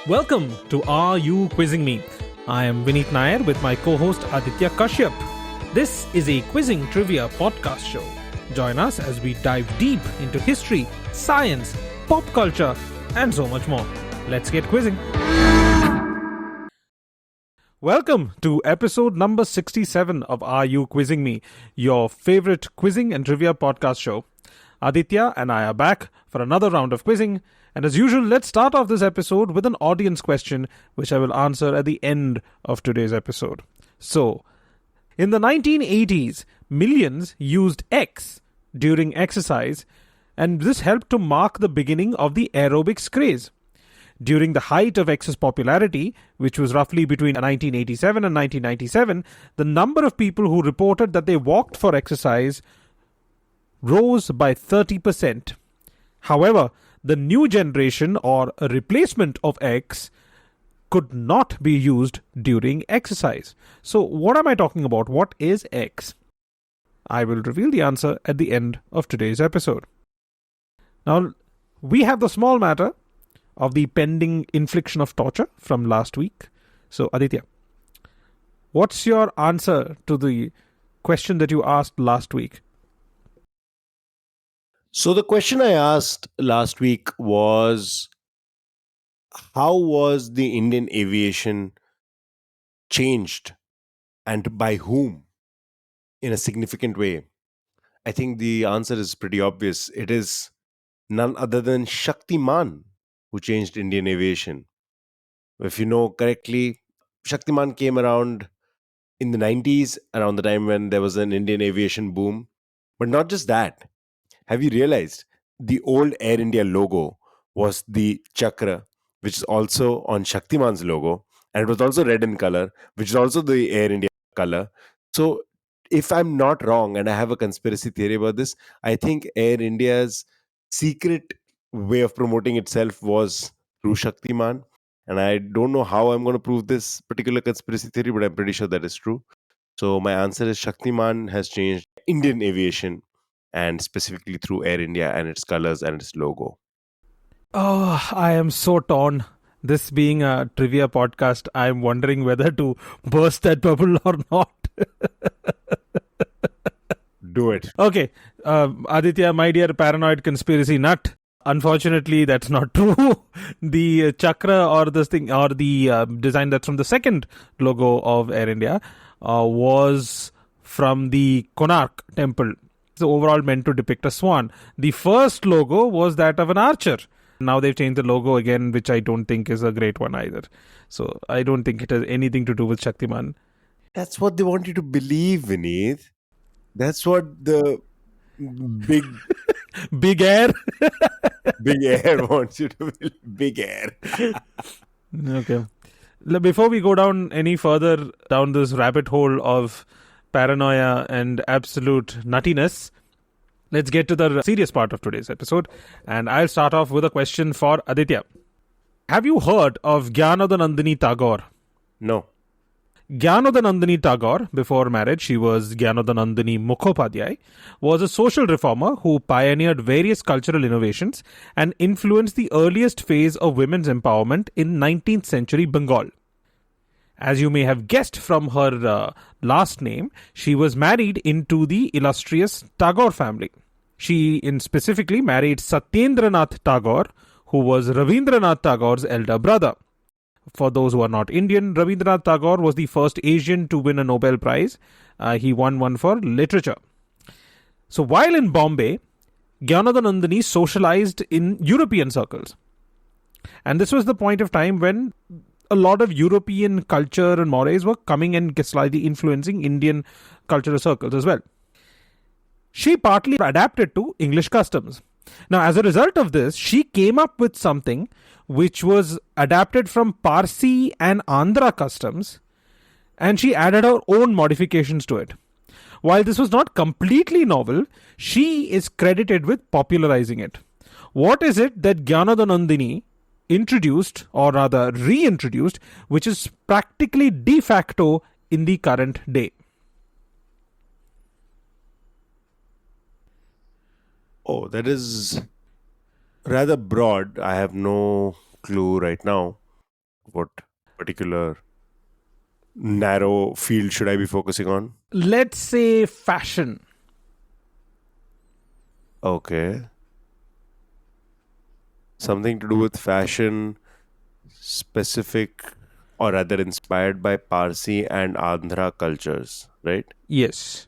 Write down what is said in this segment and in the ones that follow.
Welcome to Are You Quizzing Me? I am Vineet Nair with my co-host Aditya Kashyap. This is a quizzing trivia podcast show. Join us as we dive deep into history, science, pop culture, and so much more. Let's get quizzing. Welcome to episode number 67 of Are You Quizzing Me, your favorite quizzing and trivia podcast show. Aditya and I are back for another round of quizzing. And as usual, let's start off this episode with an audience question, which I will answer at the end of today's episode. So, in the 1980s, millions used X during exercise, and this helped to mark the beginning of the aerobics craze. During the height of X's popularity, which was roughly between 1987 and 1997, the number of people who reported that they walked for exercise rose by 30%. However, the new generation or a replacement of X could not be used during exercise. So what am I talking about? What is X? I will reveal the answer at the end of today's episode. Now, we have the small matter of the pending infliction of torture from last week. So, Aditya, what's your answer to the question that you asked last week? So the question I asked last week was, how was the Indian aviation changed and by whom in a significant way? I think the answer is pretty obvious. It is none other than Shaktiman who changed Indian aviation. If you know correctly, Shaktiman came around in the 90s, around the time when there was an Indian aviation boom. But not just that. Have you realized the old Air India logo was the chakra, which is also on Shaktiman's logo, and it was also red in color, which is also the Air India color. So, if I'm not wrong, and I have a conspiracy theory about this, I think Air India's secret way of promoting itself was through Shaktiman. And I don't know how I'm going to prove this particular conspiracy theory, but I'm pretty sure that is true. So, my answer is Shaktiman has changed Indian aviation, and specifically through Air India and its colors and its logo. Oh, I am so torn. This being a trivia podcast, I'm wondering whether to burst that bubble or not. Do it. Okay, Aditya, my dear paranoid conspiracy nut. Unfortunately, that's not true. The chakra or this thing or the design that's from the second logo of Air India was from the Konark temple. So overall meant to depict a swan. The first logo was that of an archer. Now they've changed the logo again, which I don't think is a great one either. So I don't think it has anything to do with Shaktiman. That's what they want you to believe, Vineet. That's what the big Big Air. big air wants you to believe. Big air. Okay. Before we go down any further down this rabbit hole of paranoia and absolute nuttiness, let's get to the serious part of today's episode. And I'll start off with a question for Aditya. Have you heard of Gyanodanandini Tagore? No. Gyanodanandini Tagore, before marriage, she was Gyanodanandini Mukhopadhyay, was a social reformer who pioneered various cultural innovations and influenced the earliest phase of women's empowerment in 19th century Bengal. As you may have guessed from her last name, she was married into the illustrious Tagore family. She specifically married Satyendranath Tagore, who was Ravindranath Tagore's elder brother. For those who are not Indian, Ravindranath Tagore was the first Asian to win a Nobel Prize. He won one for literature. So while in Bombay, Gyanodanandini socialized in European circles. And this was the point of time when a lot of European culture and mores were coming and slightly influencing Indian cultural circles as well. She partly adapted to English customs. Now, as a result of this, she came up with something which was adapted from Parsi and Andhra customs, and she added her own modifications to it. While this was not completely novel, she is credited with popularizing it. What is it that Gyanodanandini introduced, or rather reintroduced, which is practically de facto in the current day? Oh, that is rather broad. I have no clue right now. what particular narrow field should I be focusing on? Let's say fashion. Okay. Something to do with fashion, specific or rather inspired by Parsi and Andhra cultures, right? Yes.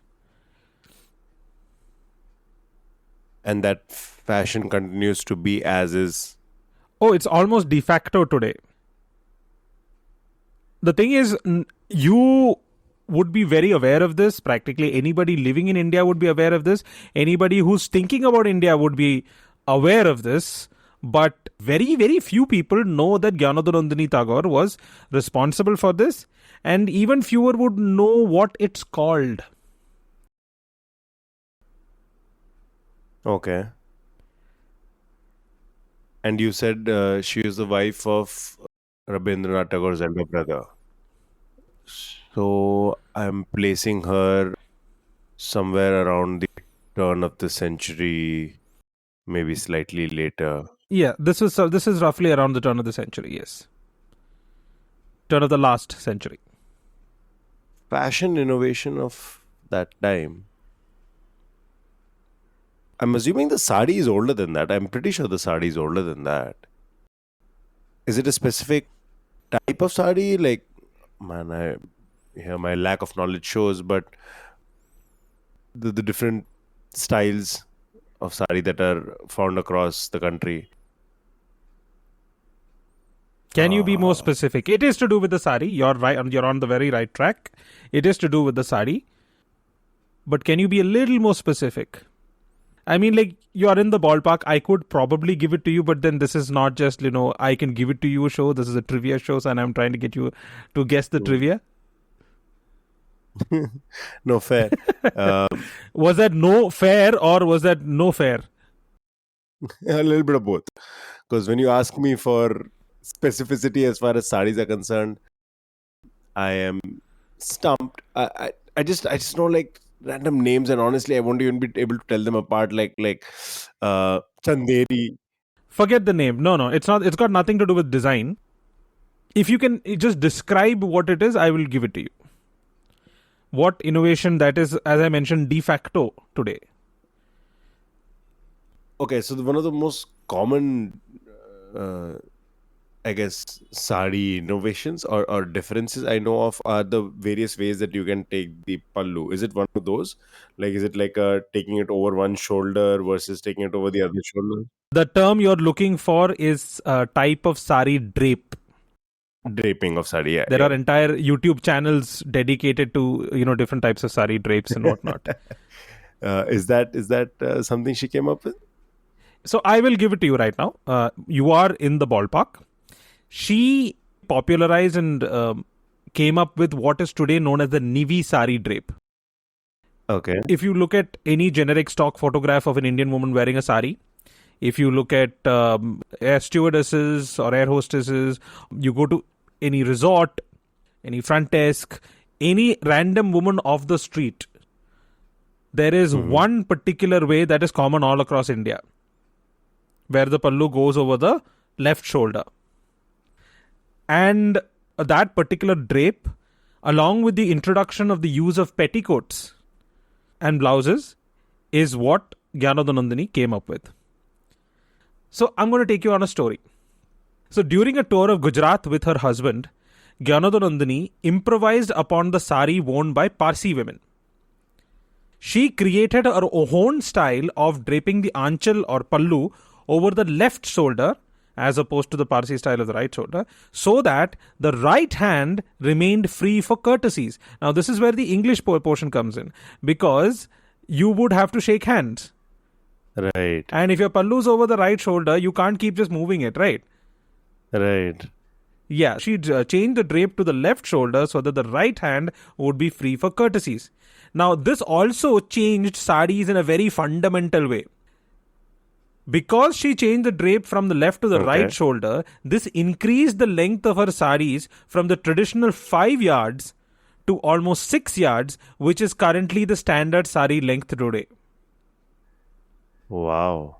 And that fashion continues to be as is. Oh, it's almost de facto today. The thing is, you would be very aware of this. Practically anybody living in India would be aware of this. Anybody who's thinking about India would be aware of this. But very, very few people know that Gyanodhanandini Tagore was responsible for this. And even fewer would know what it's called. Okay. And you said she is the wife of Rabindranath Tagore's elder brother. So I'm placing her somewhere around the turn of the century, maybe slightly later. Yeah, this is roughly around the turn of the century, yes. Turn of the last century. Fashion innovation of that time. I'm assuming the sari is older than that. I'm pretty sure the sari is older than that. Is it a specific type of sari? Like, man, my lack of knowledge shows, but the different styles of sari that are found across the country. Can you be more specific? It is to do with the sari. You're right. You're on the very right track. It is to do with the sari. But can you be a little more specific? I mean, like, you're in the ballpark. I could probably give it to you, but then this is not just, I can give it to you show. This is a trivia show, and I'm trying to get you to guess the trivia. No, fair. Was that no fair or was that no fair? A little bit of both. Because when you ask me for specificity as far as saris are concerned, I am stumped. I just know like random names, and honestly, I won't even be able to tell them apart. Like Chanderi. Forget the name. No, it's not. It's got nothing to do with design. If you can just describe what it is, I will give it to you. What innovation that is, as I mentioned, de facto today. Okay, so one of the most common, I guess, sari innovations or differences I know of are the various ways that you can take the pallu. Is it one of those? Like, is it like taking it over one shoulder versus taking it over the other shoulder? The term you're looking for is a type of sari drape. Draping of sari, yeah. There are entire YouTube channels dedicated to different types of sari drapes and whatnot. Is that something she came up with? So I will give it to you right now. You are in the ballpark. She popularized and came up with what is today known as the Nivi sari drape. Okay. If you look at any generic stock photograph of an Indian woman wearing a sari, if you look at air stewardesses or air hostesses, you go to any resort, any front desk, any random woman off the street, there is one particular way that is common all across India, where the pallu goes over the left shoulder. And that particular drape, along with the introduction of the use of petticoats and blouses, is what Gyanodhanandini came up with. So I'm going to take you on a story. So during a tour of Gujarat with her husband, Gyanodhanandini improvised upon the sari worn by Parsi women. She created her own style of draping the anchal or pallu over the left shoulder as opposed to the Parsi style of the right shoulder, so that the right hand remained free for courtesies. Now this is where the English portion comes in, because you would have to shake hands. Right. And if your pallu's over the right shoulder, you can't keep just moving it, right? Right. Yeah, she changed the drape to the left shoulder so that the right hand would be free for courtesies. Now, this also changed saris in a very fundamental way. Because she changed the drape from the left to the right shoulder, this increased the length of her saris from the traditional 5 yards to almost 6 yards, which is currently the standard sari length today. Wow.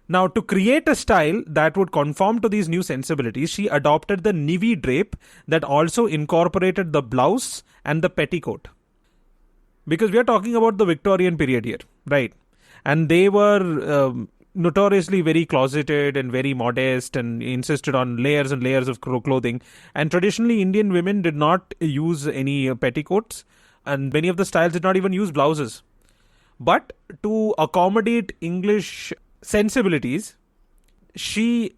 Now, to create a style that would conform to these new sensibilities, she adopted the navy drape that also incorporated the blouse and the petticoat. Because we are talking about the Victorian period here, right? And they were notoriously very closeted and very modest and insisted on layers and layers of clothing. And traditionally, Indian women did not use any petticoats, and many of the styles did not even use blouses. But to accommodate English sensibilities, she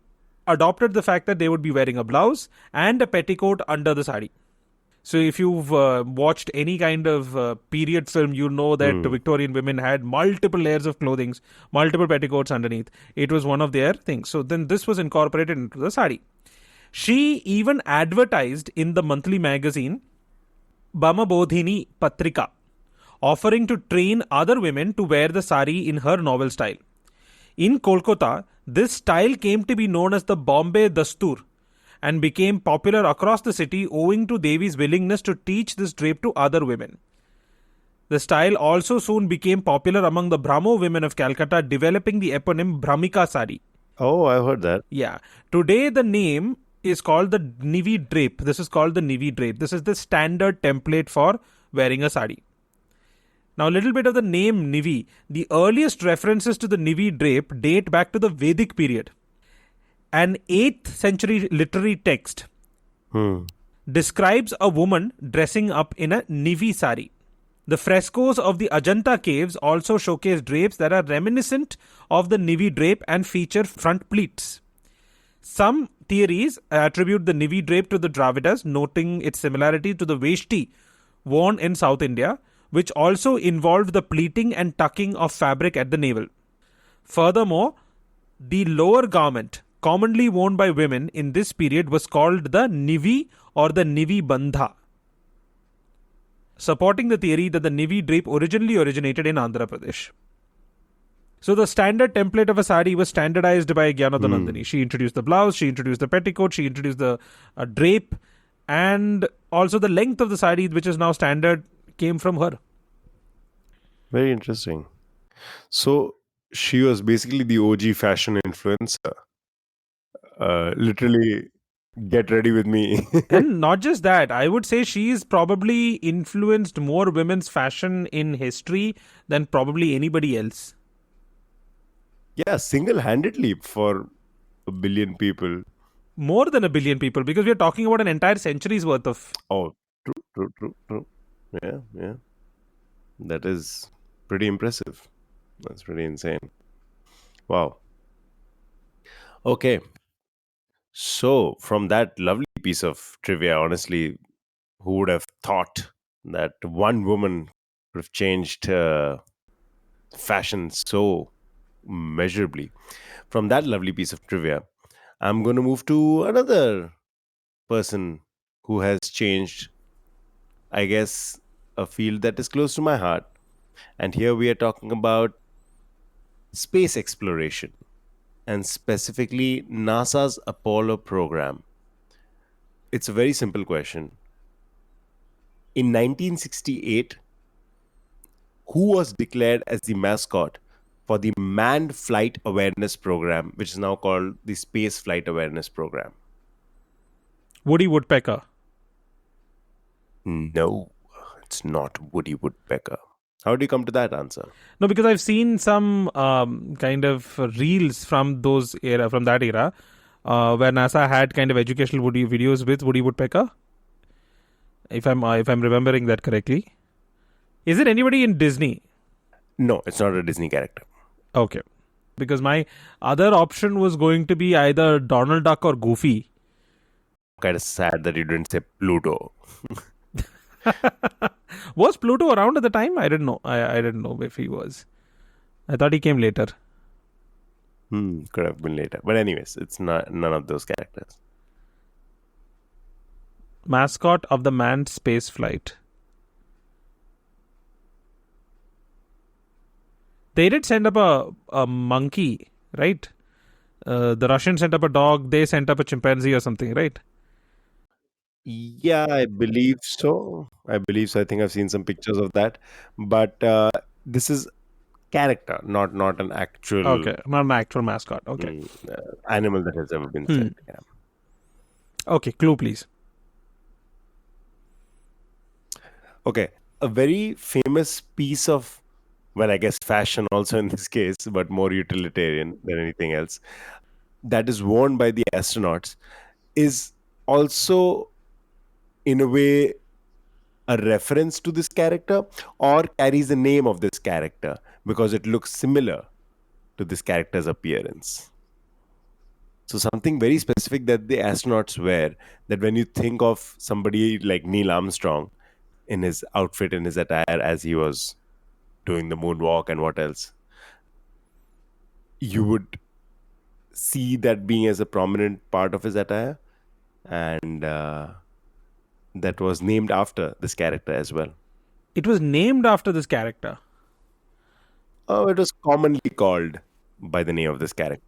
adopted the fact that they would be wearing a blouse and a petticoat under the sari. So if you've watched any kind of period film, you know that the Hmm. Victorian women had multiple layers of clothing, multiple petticoats underneath. It was one of their things. So then this was incorporated into the sari. She even advertised in the monthly magazine Bamabodhini Patrika, offering to train other women to wear the sari in her novel style. In Kolkata, this style came to be known as the Bombay Dastur and became popular across the city owing to Devi's willingness to teach this drape to other women. The style also soon became popular among the Brahmo women of Calcutta, developing the eponym Brahmika Sari. Oh, I've heard that. Yeah. Today, the name is called the Nivi drape. This is called the Nivi drape. This is the standard template for wearing a sari. Now, a little bit of the name Nivi. The earliest references to the Nivi drape date back to the Vedic period. An 8th century literary text Hmm. describes a woman dressing up in a Nivi sari. The frescoes of the Ajanta caves also showcase drapes that are reminiscent of the Nivi drape and feature front pleats. Some theories attribute the Nivi drape to the Dravidas, noting its similarity to the Veshti worn in South India, which also involved the pleating and tucking of fabric at the navel. Furthermore, the lower garment, commonly worn by women in this period, was called the Nivi or the Nivi Bandha, supporting the theory that the Nivi drape originally originated in Andhra Pradesh. So the standard template of a sari was standardized by Gyanodanandini. She introduced the blouse, she introduced the petticoat, she introduced the drape, and also the length of the sari, which is now standard, came from her. Very interesting. So she was basically the OG fashion influencer. Literally, get ready with me. And not just that, I would say she's probably influenced more women's fashion in history than probably anybody else. Yeah, single-handedly for a billion people. More than a billion people, because we are talking about an entire century's worth of. Oh, true, true, true, true. Yeah, yeah. That is pretty impressive. That's pretty insane. Wow. Okay. So, from that lovely piece of trivia, honestly, who would have thought that one woman could have changed fashion so measurably? From that lovely piece of trivia, I'm going to move to another person who has changed, I guess, a field that is close to my heart. And here we are talking about space exploration and specifically NASA's Apollo program. It's a very simple question. In 1968, who was declared as the mascot for the Manned Flight Awareness Program, which is now called the Space Flight Awareness Program? Woody Woodpecker. No, it's not Woody Woodpecker. How do you come to that answer? No, because I've seen some kind of reels from that era, where NASA had kind of educational videos with Woody Woodpecker. If I'm remembering that correctly, is it anybody in Disney? No, it's not a Disney character. Okay, because my other option was going to be either Donald Duck or Goofy. Kind of sad that you didn't say Pluto. Was Pluto around at the time? I didn't know. I didn't know if he was. I thought he came later. Could have been later. But anyways, it's not none of those characters. Mascot of the manned space flight. They did send up a monkey, right? The Russians sent up a dog. They sent up a chimpanzee or something, right? Yeah, I believe so. I believe so. I think I've seen some pictures of that. But this is Character, not an actual Okay, not an actual mascot. Okay. animal that has ever been Hmm. said. Yeah. Okay, clue please. Okay, a very famous piece of, well, I guess fashion also in this case, but more utilitarian than anything else, that is worn by the astronauts is also, in a way, a reference to this character or carries the name of this character because it looks similar to this character's appearance. So something very specific that the astronauts wear, that when you think of somebody like Neil Armstrong in his outfit, in his attire as he was doing the moonwalk and what else, you would see that being as a prominent part of his attire. And that was named after this character as well. It was named after this character. Oh, it was commonly called by the name of this character.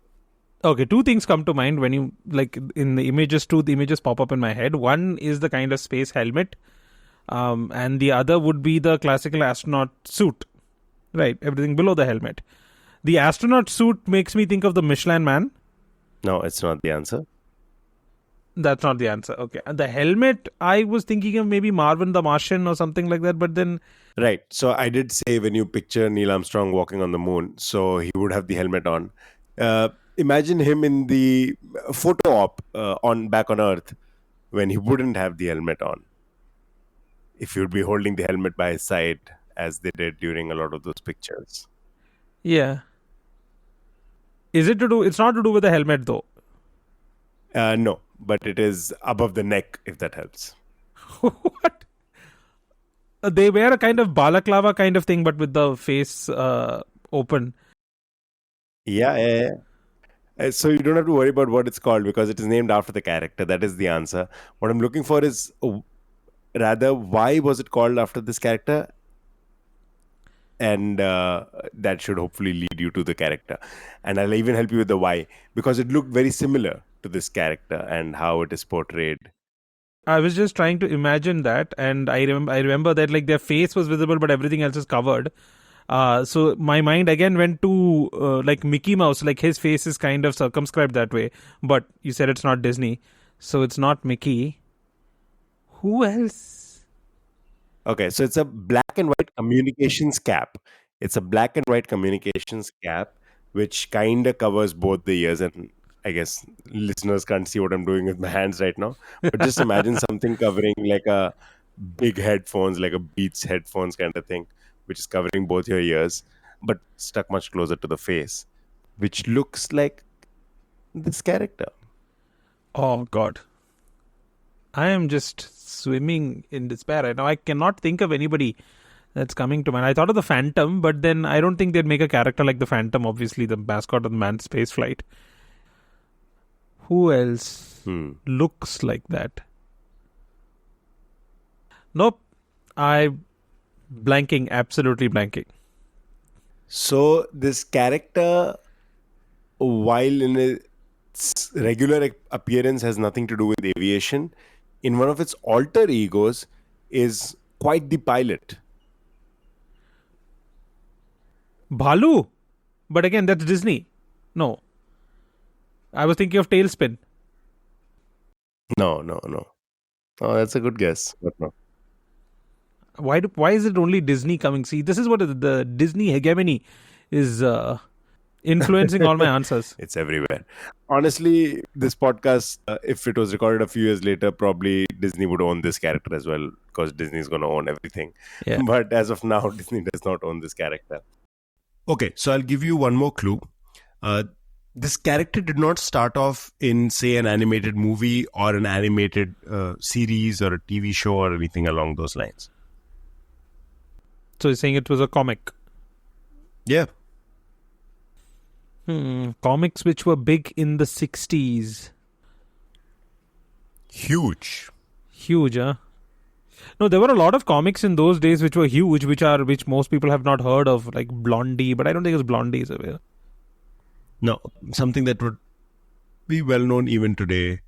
Okay, two things come to mind when you like in the images. Two the images pop up in my head. One is the kind of space helmet, and the other would be the classical astronaut suit. Right, everything below the helmet. The astronaut suit makes me think of the Michelin Man. No, it's not the answer. That's not the answer. Okay, and the helmet, I was thinking of maybe Marvin the Martian or something like that. But then, Right. So I did say when you picture Neil Armstrong walking on the moon, so he would have the helmet on. Imagine him in the photo op on back on Earth when he wouldn't have the helmet on. If he would be holding the helmet by his side as they did during a lot of those pictures. yeah, is it to do? It's not to do with the helmet though. No, but it is above the neck, if that helps. What? They wear a kind of balaclava kind of thing, but with the face open. Yeah. So you don't have to worry about what it's called because it is named after the character. That is the answer. What I'm looking for is rather why was it called after this character? And that should hopefully lead you to the character. And I'll even help you with the why because it looked very similar to this character and how it is portrayed. I was just trying to imagine that, and I remember that like their face was visible, but everything else is covered. So my mind again went to like Mickey Mouse, like his face is kind of circumscribed that way. But you said it's not Disney, so it's not Mickey. Who else? Okay, so it's a black and white communications cap. It's a black and white communications cap, which kind of covers both the ears. And I guess listeners can't see what I'm doing with my hands right now. But just imagine something covering like a big headphones, like a Beats headphones kind of thing, which is covering both your ears, but stuck much closer to the face, which looks like this character. Oh God, I am just swimming in despair right now. I cannot think of anybody that's coming to mind. I thought of the Phantom, but then I don't think they'd make a character like the Phantom. Obviously, the mascot of the manned space flight. Who else looks like that? Nope. I blanking, absolutely blanking. So this character, while in its regular appearance has nothing to do with aviation, in one of its alter egos is quite the pilot. Bhalu, but again, that's Disney. No, I was thinking of Tailspin. No. Oh, that's a good guess, but no. Why is it only Disney coming? See, this is what the Disney hegemony is influencing all my answers. It's everywhere. Honestly, this podcast, if it was recorded a few years later, probably Disney would own this character as well because Disney is going to own everything. Yeah. But as of now, Disney does not own this character. Okay, so I'll give you one more clue. This character did not start off in, say, an animated movie or an animated series or a TV show or anything along those lines. So you're saying it was a comic? Yeah. Comics which were big in the 60s. Huge. Huge, huh? No, there were a lot of comics in those days which were huge, which most people have not heard of, like Blondie, but I don't think it's Blondie. So No, something that would be well known even today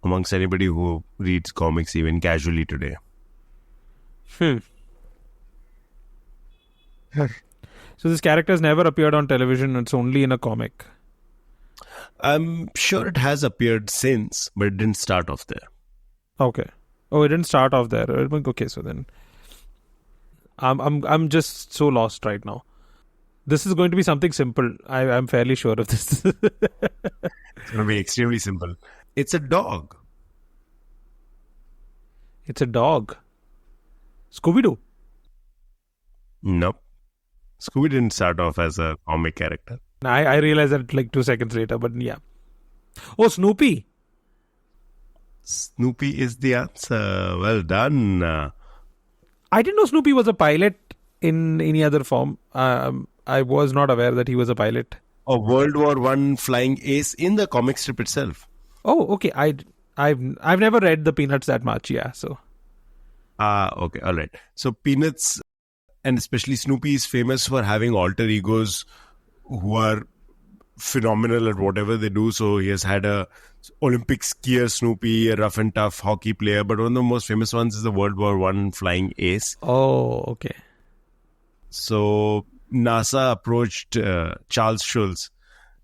amongst anybody who reads comics even casually today. So this character has never appeared on television. It's only in a comic. I'm sure it has appeared since, but it didn't start off there. Okay. Oh, it didn't start off there. Okay, so then I'm just so lost right now. This is going to be something simple. I'm fairly sure of this. It's going to be extremely simple. It's a dog. It's a dog. Scooby-Doo. Nope. Scooby didn't start off as a comic character. I realized that like 2 seconds later, but yeah. Oh, Snoopy. Snoopy is the answer. Well done. I didn't know Snoopy was a pilot in any other form. I was not aware that he was a pilot. A World War One flying ace in the comic strip itself. Oh, okay. I've never read the Peanuts that much. Yeah, so. Okay, all right. So Peanuts, and especially Snoopy, is famous for having alter egos who are phenomenal at whatever they do. So he has had a Olympic skier Snoopy, a rough and tough hockey player, but one of the most famous ones is the World War One flying ace. Oh, okay. So NASA approached Charles Schulz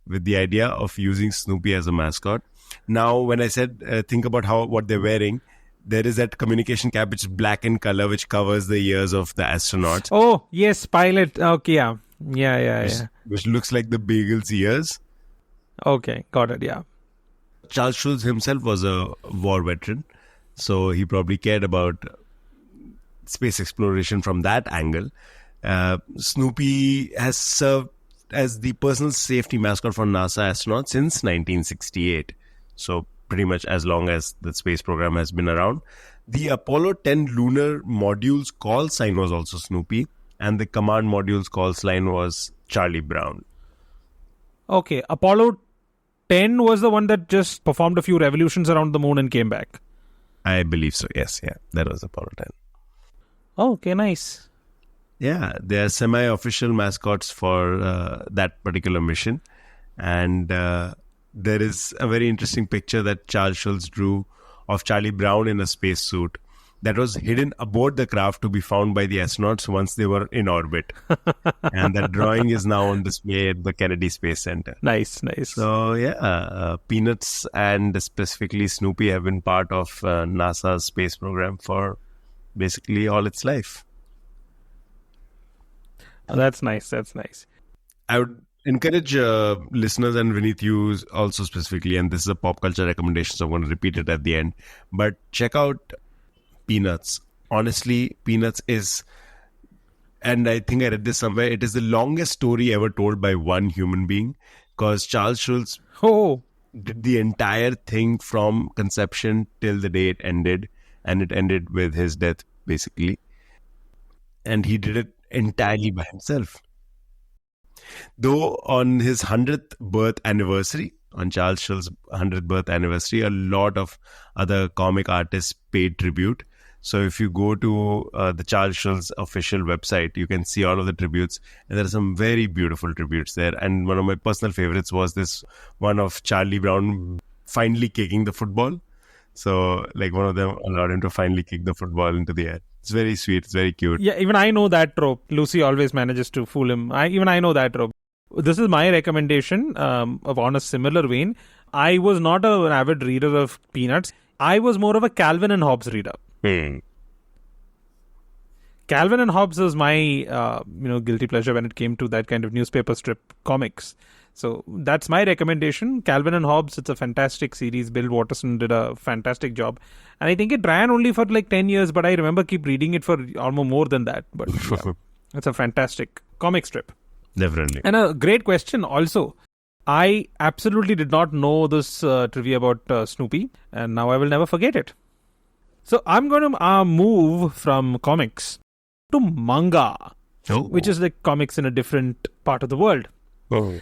with the idea of using Snoopy as a mascot. Now, when I said think about what they're wearing, there is that communication cap which is black in color, which covers the ears of the astronauts. Oh, yes, pilot. Okay, yeah. Which looks like the Beagle's ears. Okay, got it, yeah. Charles Schulz himself was a war veteran, so he probably cared about space exploration from that angle. Snoopy has served as the personal safety mascot for NASA astronauts since 1968. So pretty much as long as the space program has been around. The Apollo 10 lunar module's call sign was also Snoopy, and the command module's call sign was Charlie Brown. Okay, Apollo 10 was the one that just performed a few revolutions around the moon and came back. I believe so, yes. Yeah, that was Apollo 10. Oh, okay, nice. Yeah, they are semi-official mascots for that particular mission. And there is a very interesting picture that Charles Schulz drew of Charlie Brown in a spacesuit that was hidden aboard the craft to be found by the astronauts once they were in orbit. And that drawing is now on display at the Kennedy Space Center. Nice. So, yeah, Peanuts and specifically Snoopy have been part of NASA's space program for basically all its life. Oh, that's nice. I would encourage listeners, and Vineet, you also specifically, and this is a pop culture recommendation, so I'm going to repeat it at the end, but check out Peanuts. Honestly, Peanuts is, and I think I read this somewhere, it is the longest story ever told by one human being, because Charles Schulz did the entire thing from conception till the day it ended, and it ended with his death, basically. And he did it entirely by himself. Though on his 100th birth anniversary, on Charles Schulz's 100th birth anniversary, a lot of other comic artists paid tribute. So if you go to the Charles Schulz official website, you can see all of the tributes. And there are some very beautiful tributes there. And one of my personal favorites was this one of Charlie Brown finally kicking the football. So like one of them allowed him to finally kick the football into the air. It's very sweet. It's very cute. Yeah, even I know that trope. Lucy always manages to fool him. I know that trope. This is my recommendation on a similar vein. I was not an avid reader of Peanuts. I was more of a Calvin and Hobbes reader. Calvin and Hobbes was my guilty pleasure when it came to that kind of newspaper strip comics. So that's my recommendation. Calvin and Hobbes, it's a fantastic series. Bill Watterson did a fantastic job. And I think it ran only for like 10 years, but I remember keep reading it for almost more than that. But yeah, it's a fantastic comic strip. Definitely. And a great question also. I absolutely did not know this trivia about Snoopy, and now I will never forget it. So I'm going to move from comics to manga, which is like comics in a different part of the world.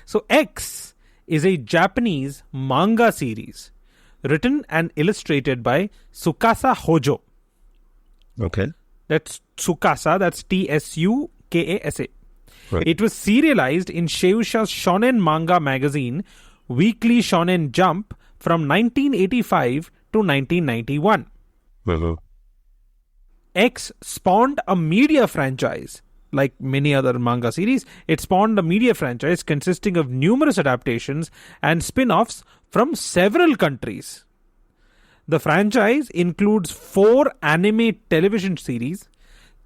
So X is a Japanese manga series written and illustrated by Tsukasa Hojo. Okay. That's Tsukasa, that's Tsukasa. Right. It was serialized in Shueisha's shonen manga magazine, Weekly Shonen Jump, from 1985 to 1991. X spawned a media franchise like many other manga series, it spawned a media franchise consisting of numerous adaptations and spin offs from several countries. The franchise includes 4 anime television series,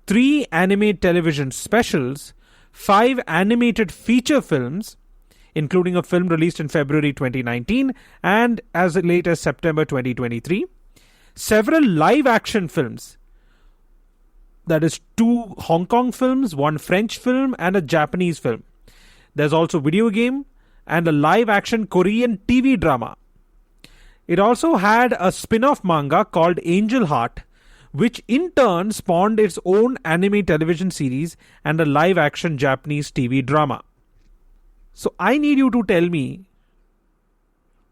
3 anime television specials, 5 animated feature films, including a film released in February 2019 and as late as September 2023, several live action films, that is 2 Hong Kong films, 1 French film, and a Japanese film. There's also a video game and a live action Korean TV drama. It also had a spin-off manga called Angel Heart, which in turn spawned its own anime television series and a live action Japanese TV drama. So I need you to tell me,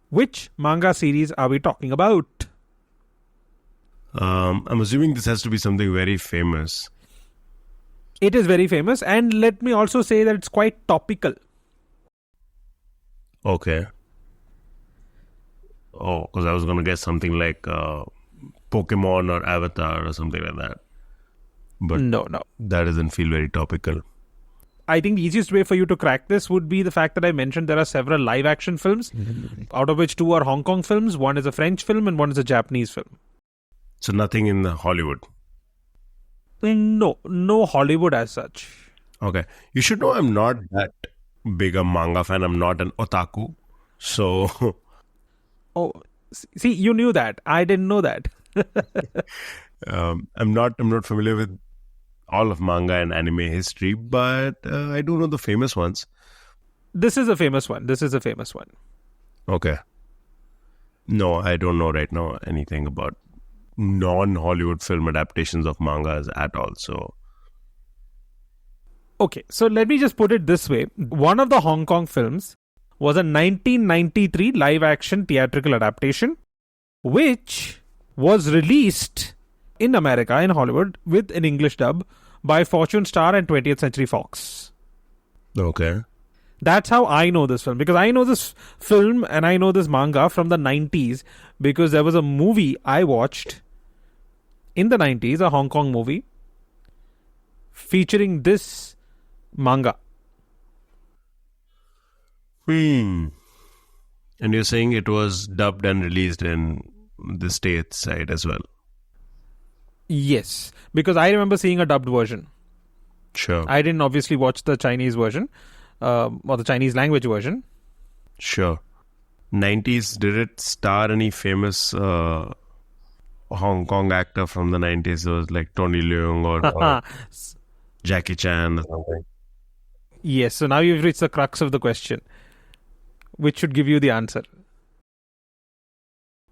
which manga series are we talking about? I'm assuming this has to be something very famous. It is very famous, and let me also say that it's quite topical. Okay. Oh, because I was going to guess something like Pokemon or Avatar or something like that. But No. that doesn't feel very topical. I think the easiest way for you to crack this would be the fact that I mentioned there are several live action films, out of which 2 are Hong Kong films, 1 is a French film, and 1 is a Japanese film. So nothing in Hollywood. No Hollywood as such. Okay. You should know I'm not that big a manga fan. I'm not an otaku. So Oh, see, you knew that. I didn't know that. I'm not familiar with all of manga and anime history, but I do know the famous ones. This is a famous one. Okay. No, I don't know right now anything about non-Hollywood film adaptations of mangas at all. So Okay, so let me just put it this way. One of the Hong Kong films was a 1993 live-action theatrical adaptation, which was released in America, in Hollywood, with an English dub by Fortune Star and 20th Century Fox. okay. That's how I know this film, because I know this film and I know this manga from the 90s, because there was a movie I watched in the 90s, a Hong Kong movie, featuring this manga. And you're saying it was dubbed and released in the States side as well? Yes, because I remember seeing a dubbed version. Sure. I didn't obviously watch the Chinese version, or the Chinese language version. Sure. 90s, did it star any famous Hong Kong actor from the 90s? It was like Tony Leung or Jackie Chan or something. Yes, so now you've reached the crux of the question, which should give you the answer.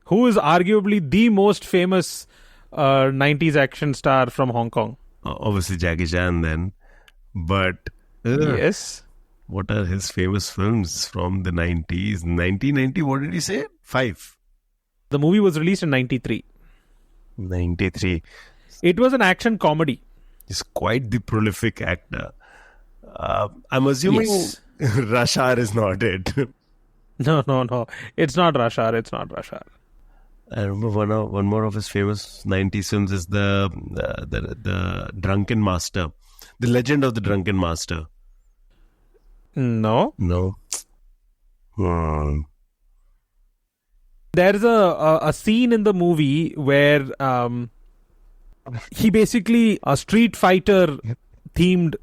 Who is arguably the most famous 90s action star from Hong Kong? Obviously Jackie Chan then. But Yes. what are his famous films from the 90s? 1990, what did he say? 5. The movie was released in 93. 93. It was an action comedy. He's quite the prolific actor. I'm assuming Yes. Rush Hour is not it. No. It's not Rush Hour. I remember one more of his famous 90s films is the Drunken Master. The Legend of the Drunken Master. No. No. There's a scene in the movie where he basically a Street Fighter themed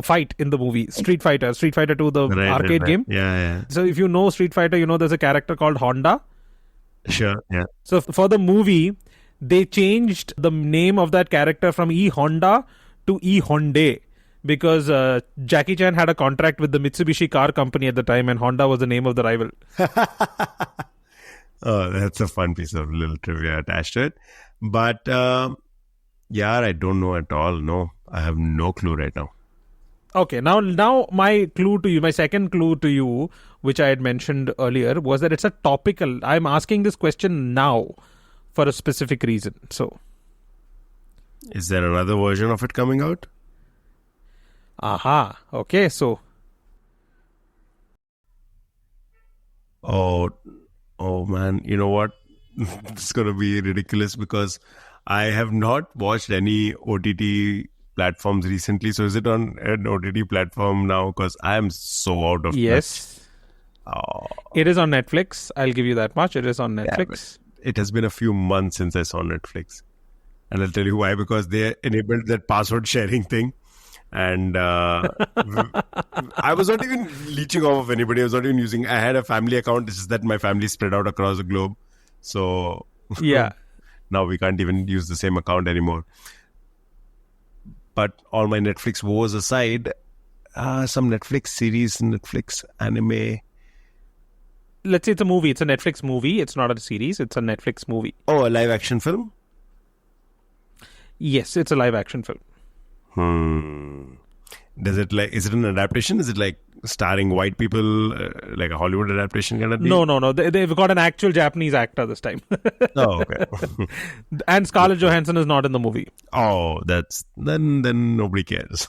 fight in the movie. Street Fighter 2, the arcade game. Yeah. So if you know Street Fighter, you know there's a character called Honda. Sure, yeah. So for the movie, they changed the name of that character from E Honda to E Hyundai, because Jackie Chan had a contract with the Mitsubishi car company at the time, and Honda was the name of the rival. Oh, that's a fun piece of little trivia attached to it. But yeah, I don't know at all. No, I have no clue right now. Okay, now my second clue to you, which I had mentioned earlier, was that it's a topical. I'm asking this question now for a specific reason. So, Is there another version of it coming out? aha. Okay, so Oh man, you know what? It's going to be ridiculous because I have not watched any OTT platforms recently. So is it on an OTT platform now? Because I am so out of Yes. Oh, It is on Netflix. I'll give you that much. It is on yeah, Netflix. it has been a few months since I saw Netflix. And I'll tell you why, because they enabled that password sharing thing. And I was not even leeching off of anybody. I was not even using. I had a family account. It's just that my family is spread out across the globe. So Yeah. now we can't even use the same account anymore. But all my Netflix woes aside, some Netflix series, Netflix anime. Let's say it's a movie. It's a Netflix movie. It's not a series. It's a Netflix movie. Oh, a live action film? Yes, it's a live action film. Is it an adaptation? Is it like starring white people, like a Hollywood adaptation kind of thing? No. They've got an actual Japanese actor this time. Oh, okay. And Scarlett Johansson is not in the movie. Oh, then nobody cares.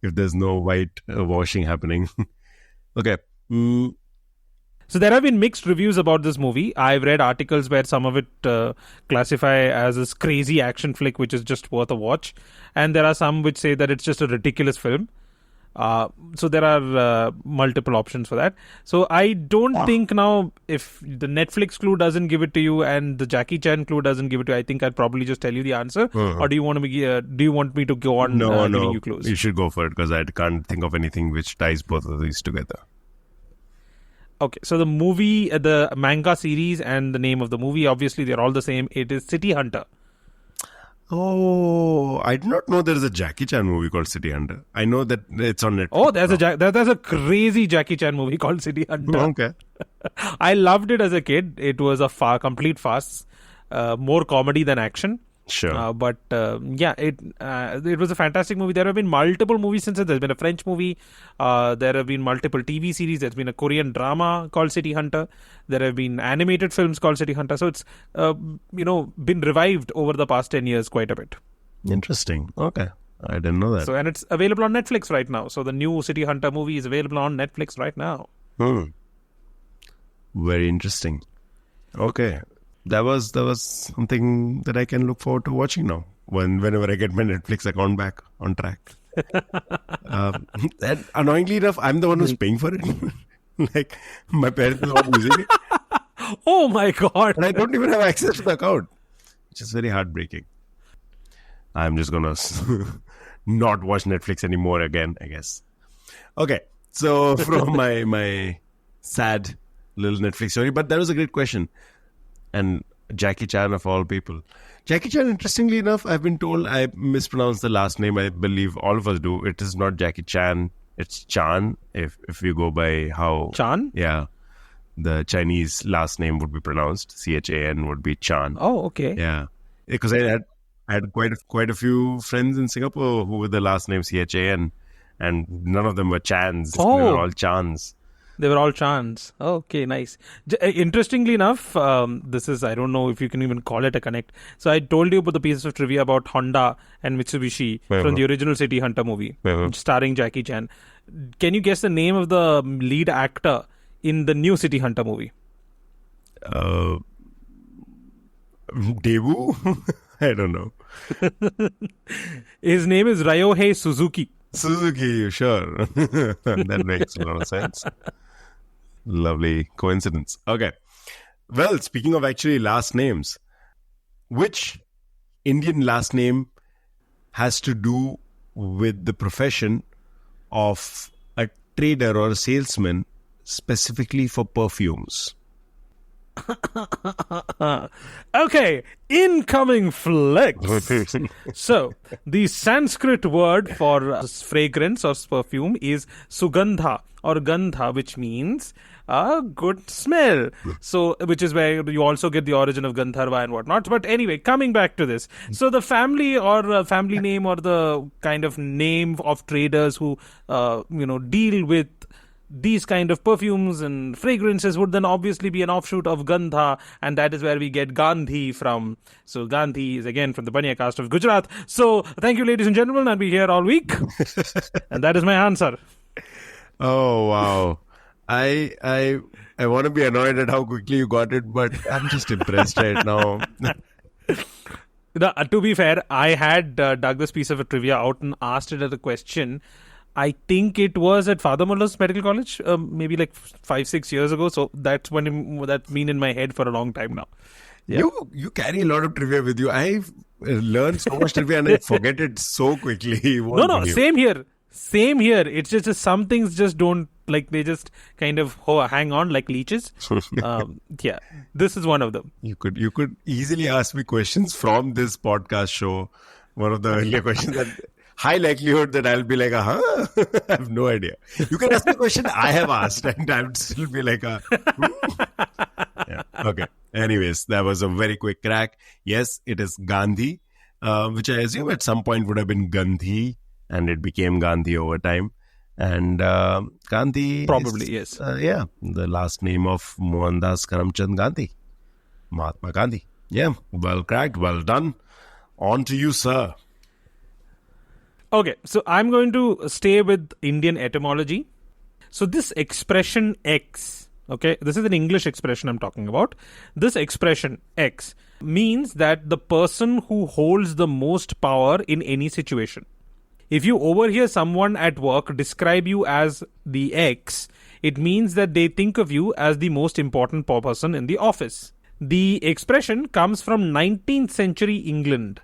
If there's no white washing happening. Okay. So there have been mixed reviews about this movie. I've read articles where some of it classify as this crazy action flick, which is just worth a watch. And there are some which say that it's just a ridiculous film. So there are multiple options for that. So I don't think now, if the Netflix clue doesn't give it to you and the Jackie Chan clue doesn't give it to you, I think I'd probably just tell you the answer. Or do you want me to go on giving you clues? You should go for it, because I can't think of anything which ties both of these together. Okay, so the movie, the manga series and the name of the movie, obviously they're all the same. It is City Hunter. Oh, I did not know there is a Jackie Chan movie called City Hunter. I know that it's on Netflix. Oh, there's a crazy Jackie Chan movie called City Hunter. Okay. I loved it as a kid. It was a complete farce, more comedy than action. Sure. But it was a fantastic movie. There have been multiple movies since it. There's been a French movie. There have been multiple TV series. There's been a Korean drama called City Hunter. There have been animated films called City Hunter. So it's been revived over the past 10 years quite a bit. Interesting. Okay. I didn't know that. So, and it's available on Netflix right now. So the new City Hunter movie is available on Netflix right now. Very interesting. Okay. That was something that I can look forward to watching now. Whenever I get my Netflix account back on track. And annoyingly enough, I'm the one who's paying for it. Like, my parents are not using it. Oh my God. And I don't even have access to the account, which is very heartbreaking. I'm just gonna not watch Netflix anymore again, I guess. Okay, so from my sad little Netflix story, but that was a great question. And Jackie Chan of all people. Jackie Chan, interestingly enough, I've been told I mispronounced the last name. I believe all of us do. It is not Jackie Chan. It's Chan. If you go by how... Chan? Yeah. The Chinese last name would be pronounced. Chan would be Chan. Oh, okay. Yeah. Because I had quite a few friends in Singapore who were the last name Chan. And none of them were Chans. Oh. They were all Chans. They were all Chans. Okay, nice. Interestingly enough, this is, I don't know if you can even call it a connect. So I told you about the pieces of trivia about Honda and Mitsubishi from the original City Hunter movie, starring Jackie Chan. Can you guess the name of the lead actor in the new City Hunter movie? Devu? I don't know. His name is Ryohei Suzuki. Suzuki, sure. That makes a lot of sense. Lovely coincidence. Okay. Well, speaking of actually last names, which Indian last name has to do with the profession of a trader or a salesman specifically for perfumes? Okay, incoming flex. So, the Sanskrit word for fragrance or perfume is sugandha or gandha, which means a good smell. So, which is where you also get the origin of Gandharva and whatnot. But anyway, coming back to this. So, the family or family name or the kind of name of traders who, deal with these kind of perfumes and fragrances would then obviously be an offshoot of Gandha, and that is where we get Gandhi from. So Gandhi is again from the Banya caste of Gujarat. So thank you, ladies and gentlemen, I'll be here all week. And that is my answer. Oh, wow. I want to be annoyed at how quickly you got it, but I'm just impressed right now. To be fair, I had dug this piece of a trivia out and asked it as a question. I think it was at Father Muller's Medical College, maybe like 5-6 years ago. So that's that's been in my head for a long time now. Yeah. You carry a lot of trivia with you. I've learned so much trivia and I forget it so quickly. No, same here. Same here. It's just some things just don't, like, they just kind of hang on like leeches. Yeah, this is one of them. You could easily ask me questions from this podcast show. One of the earlier questions that high likelihood that I'll be like, I have no idea. You can ask me a question I have asked and I would still be like, yeah. Okay. Anyways, that was a very quick crack. Yes, it is Gandhi, which I assume at some point would have been Gandhi, and it became Gandhi over time. And Gandhi Probably, is, yes. yeah, the last name of Mohandas Karamchand Gandhi, Mahatma Gandhi. Yeah, well cracked, well done. On to you, sir. Okay, so I'm going to stay with Indian etymology. So this expression X, okay, this is an English expression I'm talking about. This expression X means that the person who holds the most power in any situation. If you overhear someone at work describe you as the X, it means that they think of you as the most important person in the office. The expression comes from 19th century England.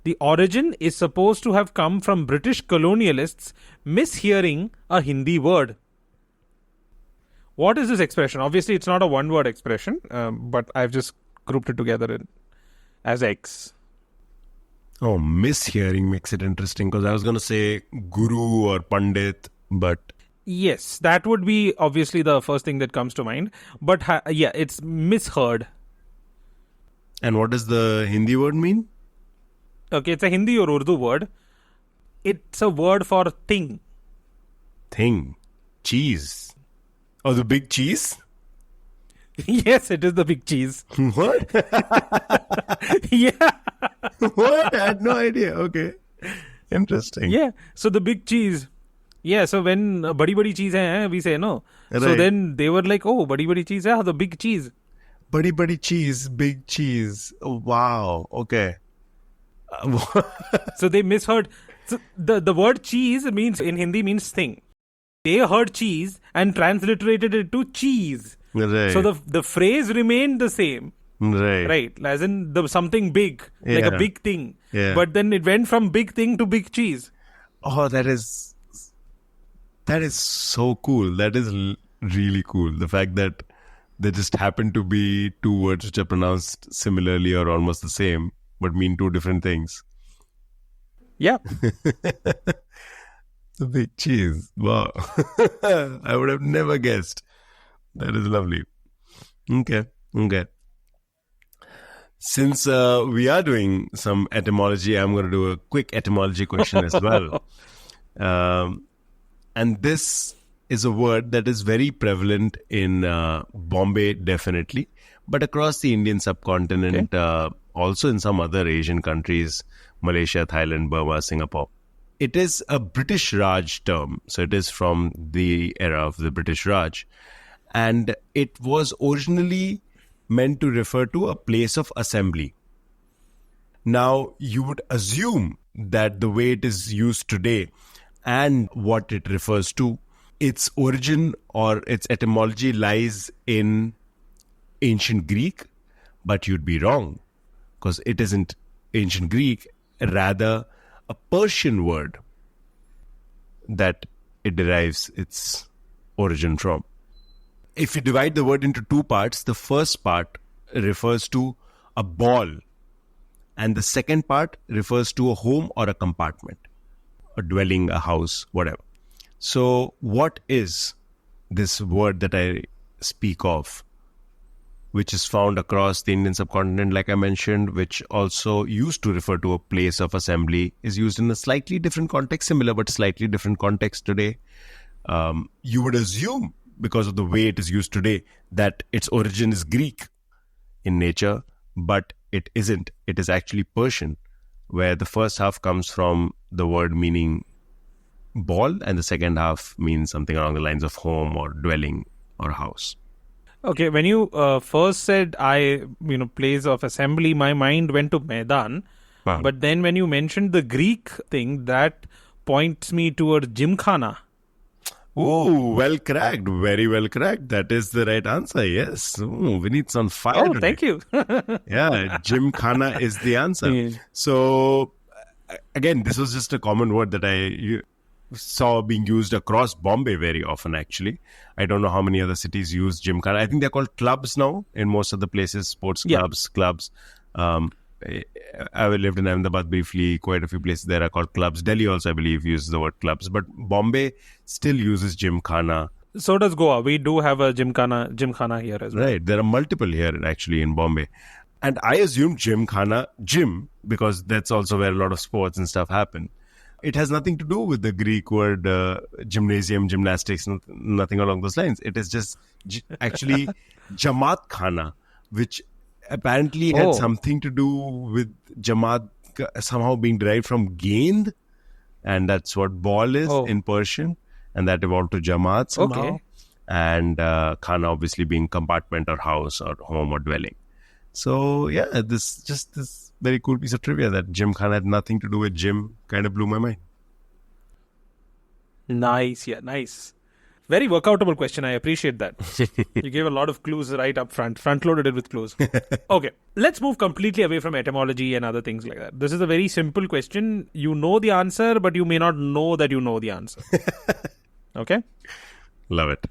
The origin is supposed to have come from British colonialists mishearing a Hindi word. What is this expression? Obviously, it's not a one-word expression, but I've just grouped it together as X. Oh, mishearing makes it interesting because I was going to say guru or pandit, but... Yes, that would be obviously the first thing that comes to mind. But yeah, it's misheard. And what does the Hindi word mean? Okay, it's a Hindi or Urdu word. It's a word for thing. Thing. Cheese. Oh, the big cheese? Yes, it is the big cheese. What? Yeah. What? I had no idea. Okay. Interesting. Yeah. So the big cheese. Yeah. So when badi badi cheese hai, we say no. Right. So then they were like, oh, badi badi cheese, the big cheese. Badi badi cheese, big cheese. Oh, wow. Okay. So they misheard. So the word cheese means in Hindi means thing. They heard cheese and transliterated it to cheese. Right. So the phrase remained the same. Right. Right. As in something big, like a big thing. Yeah. But then it went from big thing to big cheese. Oh, that is so cool. That is really cool. The fact that there just happen to be two words which are pronounced similarly or almost the same, but mean two different things. Yeah. The big cheese. Wow. I would have never guessed. That is lovely. Okay. Since we are doing some etymology, I'm going to do a quick etymology question as well. And this is a word that is very prevalent in Bombay, definitely, but across the Indian subcontinent, also in some other Asian countries, Malaysia, Thailand, Burma, Singapore. It is a British Raj term. So it is from the era of the British Raj. And it was originally meant to refer to a place of assembly. Now, you would assume that the way it is used today and what it refers to, its origin or its etymology lies in ancient Greek, but you'd be wrong because it isn't ancient Greek, rather a Persian word that it derives its origin from. If you divide the word into two parts, the first part refers to a ball and the second part refers to a home or a compartment, a dwelling, a house, whatever. So what is this word that I speak of, which is found across the Indian subcontinent, like I mentioned, which also used to refer to a place of assembly, is used in a slightly different context, similar but slightly different context today. You would assume, because of the way it is used today, that its origin is Greek in nature, but it isn't. It is actually Persian, where the first half comes from the word meaning ball and the second half means something along the lines of home or dwelling or house. Okay, when you first said place of assembly, my mind went to Maidan. Wow. But then when you mentioned the Greek thing, that points me towards gymkhana. Oh, well cracked. Very well cracked. That is the right answer. Yes. Oh, Vinit's on fire Oh, today. thank you. Yeah, Gymkhana is the answer. Yeah. So, again, this was just a common word that I saw being used across Bombay very often, actually. I don't know how many other cities use Gymkhana. I think they're called clubs now in most of the places, sports Yeah. clubs. I lived in Ahmedabad briefly. Quite a few places there are called clubs. Delhi also, I believe, uses the word clubs. But Bombay still uses Gymkhana. So does Goa. We do have a gymkhana here as well. Right. There are multiple here actually in Bombay. And I assume Gymkhana, gym, because that's also where a lot of sports and stuff happen. It has nothing to do with the Greek word gymnasium, gymnastics, nothing along those lines. It is just actually Jamaat Khana, which apparently had something to do with Jamaat somehow being derived from Gend. And that's what ball is in Persian. And that evolved to Jamaat somehow. Okay. And Khana obviously being compartment or house or home or dwelling. So yeah, this very cool piece of trivia that Gymkhana had nothing to do with gym kind of blew my mind. Nice. Yeah, nice. Very workoutable question. I appreciate that. You gave a lot of clues right up front. Front-loaded it with clues. Okay. Let's move completely away from etymology and other things like that. This is a very simple question. You know the answer, but you may not know that you know the answer. Okay? Love it.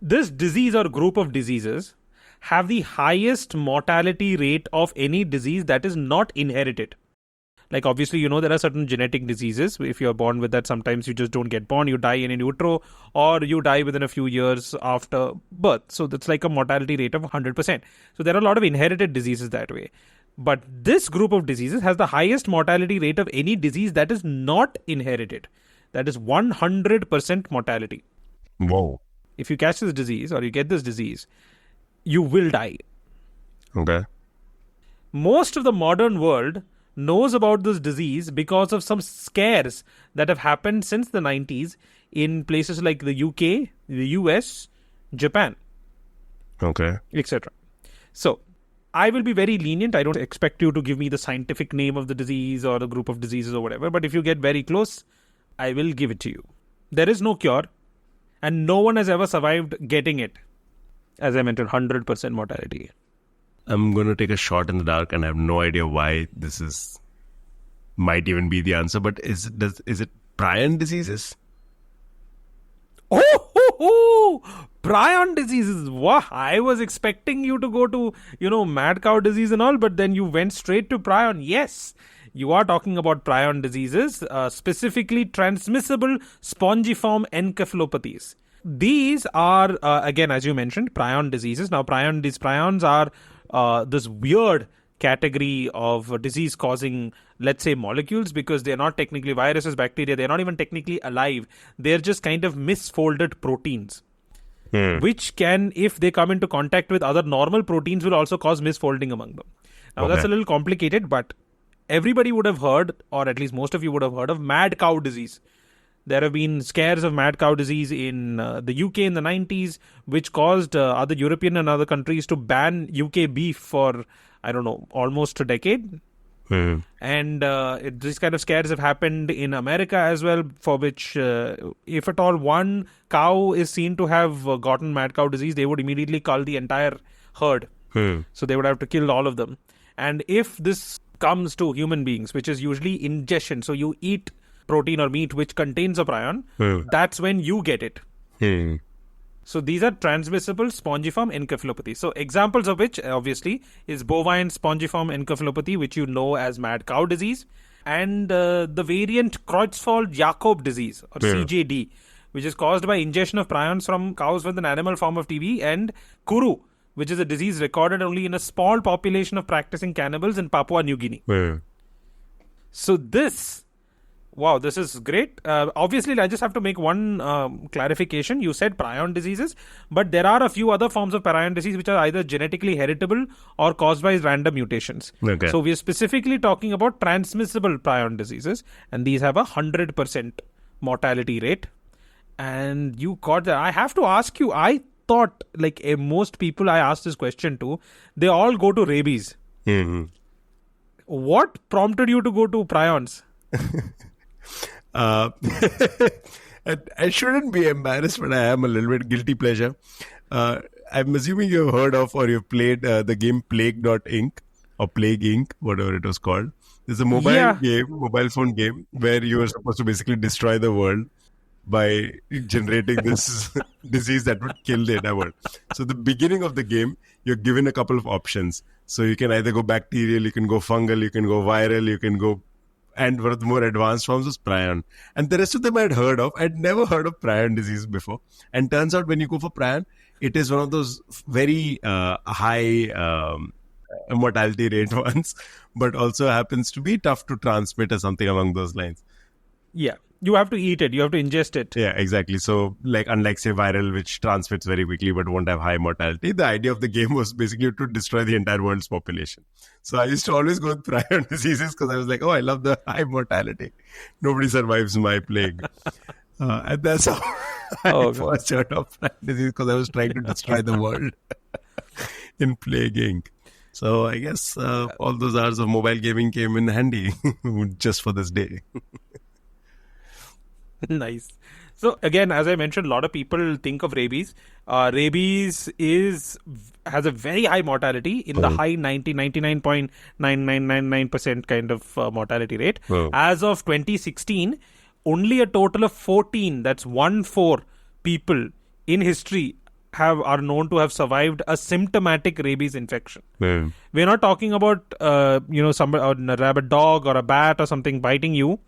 This disease or group of diseases have the highest mortality rate of any disease that is not inherited. Like, obviously, you know, there are certain genetic diseases. If you're born with that, sometimes you just don't get born. You die in utero, or you die within a few years after birth. So that's like a mortality rate of 100%. So there are a lot of inherited diseases that way. But this group of diseases has the highest mortality rate of any disease that is not inherited. That is 100% mortality. Whoa. If you catch this disease or you get this disease, you will die. Okay. Most of the modern world knows about this disease because of some scares that have happened since the 90s in places like the UK, the US, Japan, Okay. etc. So, I will be very lenient. I don't expect you to give me the scientific name of the disease or the group of diseases or whatever, but if you get very close, I will give it to you. There is no cure, and no one has ever survived getting it. As I mentioned, 100% mortality. I'm going to take a shot in the dark, and I have no idea why might even be the answer. But is it prion diseases? Prion diseases. Wow, I was expecting you to go to, mad cow disease and all, but then you went straight to prion. Yes, you are talking about prion diseases, specifically transmissible spongiform encephalopathies. These are, again, as you mentioned, prion diseases. Now, these prions are this weird category of disease causing, let's say, molecules, because they're not technically viruses, bacteria, they're not even technically alive. They're just kind of misfolded proteins, which can, if they come into contact with other normal proteins, will also cause misfolding among them. Now, that's a little complicated, but everybody would have heard, or at least most of you would have heard of mad cow disease. There have been scares of mad cow disease in the UK in the 90s, which caused other European and other countries to ban UK beef for, I don't know, almost a decade. And these kind of scares have happened in America as well, for which, if at all one cow is seen to have gotten mad cow disease, they would immediately cull the entire herd. So they would have to kill all of them. And if this comes to human beings, which is usually ingestion, so you eat protein or meat which contains a prion, that's when you get it. So these are transmissible spongiform encephalopathy. So examples of which, obviously, is bovine spongiform encephalopathy, which you know as mad cow disease, and the variant Creutzfeldt-Jakob disease, or CJD, which is caused by ingestion of prions from cows with an animal form of TB, and Kuru, which is a disease recorded only in a small population of practicing cannibals in Papua New Guinea. So this is great. Obviously, I just have to make one clarification. You said prion diseases, but there are a few other forms of prion disease which are either genetically heritable or caused by random mutations. Okay. So we are specifically talking about transmissible prion diseases, and these have 100% mortality rate. And you got that. I have to ask you, I thought, like most people I asked this question to, they all go to rabies. What prompted you to go to prions? Uh, I shouldn't be embarrassed, but I am a little bit guilty pleasure. I'm assuming you've heard of or you've played the game Plague.Inc. or Plague Inc., whatever it was called. It's a mobile phone game where you are supposed to basically destroy the world by generating this disease that would kill the entire world. So the beginning of the game, you're given a couple of options. So you can either go bacterial, you can go fungal, you can go viral, you can go, and one of the more advanced forms was prion. And the rest of them I had heard of. I'd never heard of prion disease before. And turns out when you go for prion, it is one of those very high mortality rate ones, but also happens to be tough to transmit or something along those lines. Yeah. You have to eat it. You have to ingest it. Yeah, exactly. So, like, unlike, say, viral, which transmits very quickly but won't have high mortality, the idea of the game was basically to destroy the entire world's population. So, I used to always go with prion diseases because I was like, oh, I love the high mortality. Nobody survives my plague. And that's how I first heard of prion disease, because I was trying to destroy the world in Plague Inc. So, I guess all those hours of mobile gaming came in handy just for this day. Nice. So again, as I mentioned, a lot of people think of rabies. Rabies has a very high mortality, in the high 99.9999% kind of mortality rate. As of 2016, only a total of 14, that's 1/4 people in history are known to have survived a symptomatic rabies infection. We're not talking about a rabid dog or a bat or something biting you,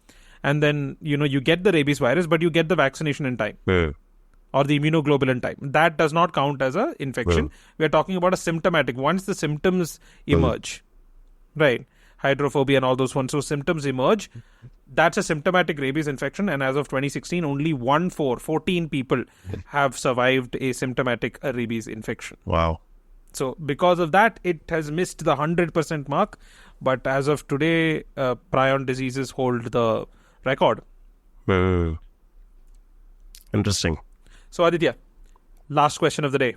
and then you get the rabies virus, but you get the vaccination in time, or the immunoglobulin time. That does not count as a infection. We are talking about a symptomatic. Once the symptoms emerge, right? Hydrophobia and all those ones. So symptoms emerge. That's a symptomatic rabies infection. And as of 2016, only 14 people have survived a symptomatic rabies infection. Wow. So because of that, it has missed the 100% mark. But as of today, prion diseases hold the record. Interesting. So Aditya, last question of the day.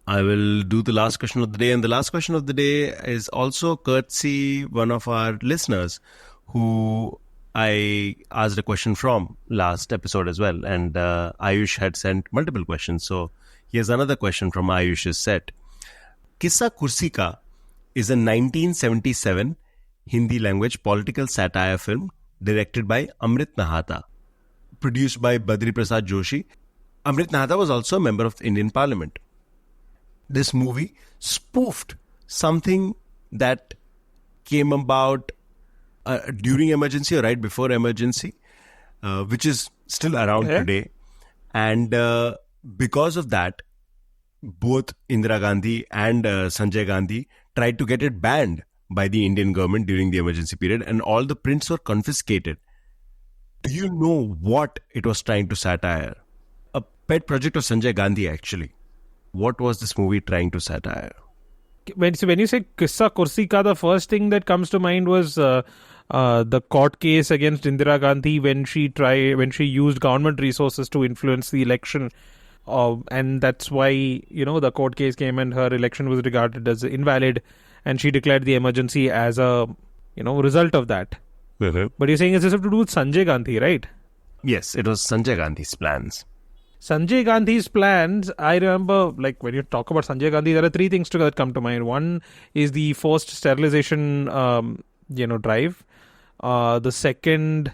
I will do the last question of the day. And the last question of the day is also courtesy one of our listeners who I asked a question from last episode as well. And Ayush had sent multiple questions. So here's another question from Ayush's set. Kissa Kursi Ka is a 1977 Hindi language political satire film directed by Amrit Nahata, produced by Badri Prasad Joshi. Amrit Nahata was also a member of the Indian Parliament. This movie spoofed something that came about during emergency or right before emergency, which is still around today. And because of that, both Indira Gandhi and Sanjay Gandhi tried to get it banned by the Indian government during the emergency period, and all the prints were confiscated. Do you know what it was trying to satire? A pet project of Sanjay Gandhi, actually. What was this movie trying to satire? When you say Kissa Kursi Ka, the first thing that comes to mind was the court case against Indira Gandhi when she used government resources to influence the election. And that's why, the court case came and her election was regarded as invalid, and she declared the emergency as a, result of that. But you're saying it's have to do with Sanjay Gandhi, right? Yes, it was Sanjay Gandhi's plans. Sanjay Gandhi's plans, I remember, like, when you talk about Sanjay Gandhi, there are three things that come to mind. One is the forced sterilization, drive. The second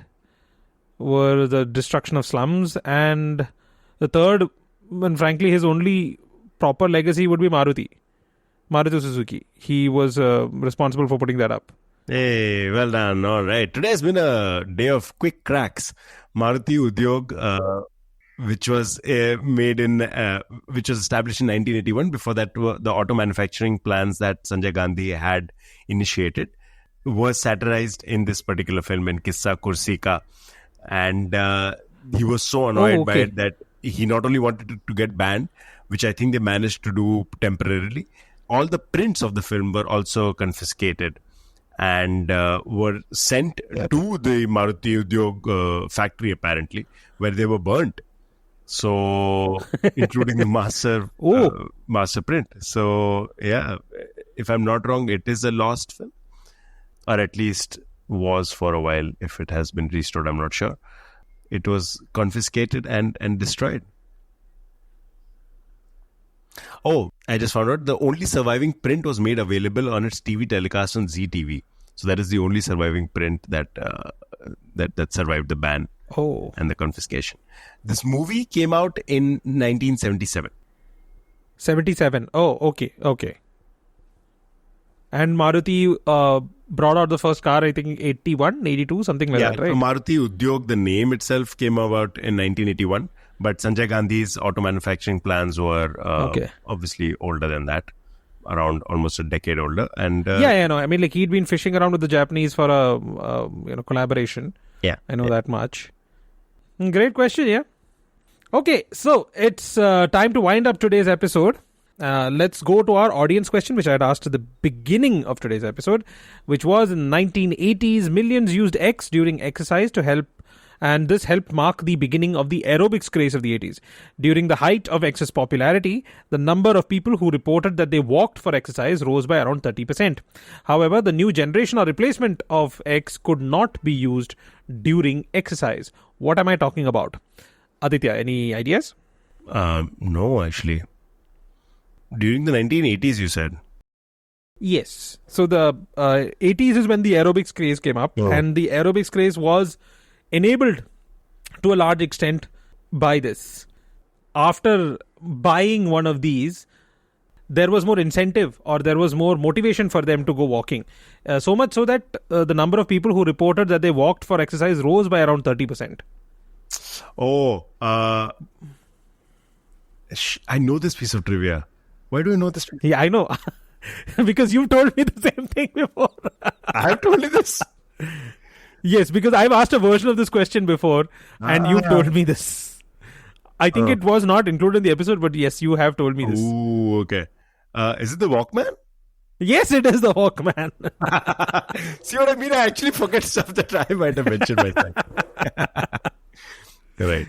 were the destruction of slums. And the third, and frankly, his only proper legacy would be Maruti Suzuki. He was responsible for putting that up. Hey, well done. All right. Today has been a day of quick cracks. Maruti Udyog, which was which was established in 1981. Before that, the auto manufacturing plans that Sanjay Gandhi had initiated was satirized in this particular film, in Kissa Kursi Ka. And he was so annoyed by it that he not only wanted it to get banned, which I think they managed to do temporarily, all the prints of the film were also confiscated and were sent to the Maruti Udyog factory, apparently, where they were burnt. So, including the master print. So, yeah, if I'm not wrong, it is a lost film. or at least was for a while. If it has been restored, I'm not sure. It was confiscated and destroyed. Oh, I just found out the only surviving print was made available on its TV telecast on ZTV. So that is the only surviving print that that survived the ban and the confiscation. This movie came out in 1977. 77. Oh, okay. And Maruti brought out the first car, I think, 81, 82, something like that, right? So Maruti Udyog, the name itself came about in 1981. But Sanjay Gandhi's auto manufacturing plans were obviously older than that, around almost a decade older. And no. I mean, like, he'd been fishing around with the Japanese for a collaboration. Yeah, I know that much. Great question, yeah. Okay, so it's time to wind up today's episode. Let's go to our audience question, which I had asked at the beginning of today's episode, which was in 1980s, millions used X during exercise to help. And this helped mark the beginning of the aerobics craze of the 80s. During the height of X's popularity, the number of people who reported that they walked for exercise rose by around 30%. However, the new generation or replacement of X could not be used during exercise. What am I talking about? Aditya, any ideas? No, actually. During the 1980s, you said? Yes. So the 80s is when the aerobics craze came up. And the aerobics craze was enabled to a large extent by this. After buying one of these, there was more incentive or there was more motivation for them to go walking. So much so that the number of people who reported that they walked for exercise rose by around 30%. Oh, I know this piece of trivia. Why do I know this? Yeah, I know. Because you've told me the same thing before. I have told you this. Yes, because I've asked a version of this question before and you've told me this. I think it was not included in the episode, but yes, you have told me this. Ooh, okay. Is it the Walkman? Yes, it is the Walkman. See what I mean? I actually forget stuff that I might have mentioned myself. Right.